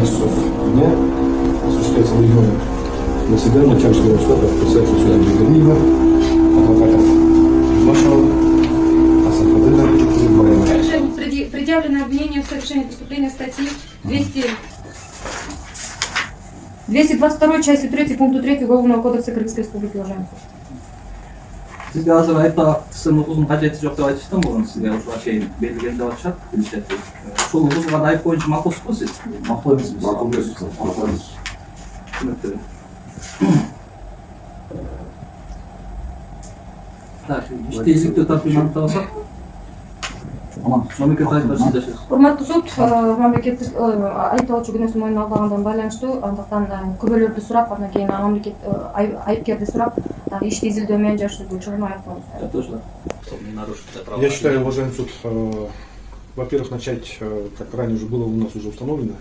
часов дня осуществляется определенное заседание начальника штаба, представителя суда Бегалиева, адвокатов Машова, Асанхадына и Баева. Предъявлено обвинение в совершении преступления статьи 222 части 3 пункту 3 Уголовного кодекса Кыргызской Республики, уважаемый суд. Сізге азыр айта кісінің ұзын қажеті жоқ деп айтыштым болған сізге ушуга чейин белгілеген деп атышат билишет. Ошол ұзынған айып боюнча макулсуз го сиз? Макул эмеспиз. Макул эмес. Түсінікті. Так, иштейсиктүү тартибин аныктабасак. Мамлекет айыптар сиздешет. Урматтуу суд, мамлекеттик айыпталуучу күнөөсүн мойнуна албагандан байланыштуу, андыктан күбөлөрдү сурап, андан кийин мамлекет айыпкерди сурап, ишти изилдөө менен жаш сөзгө чыгуу аякталат. Я считаю, уважаемый суд, во-первых, начать, как ранее уже было у нас уже установлено,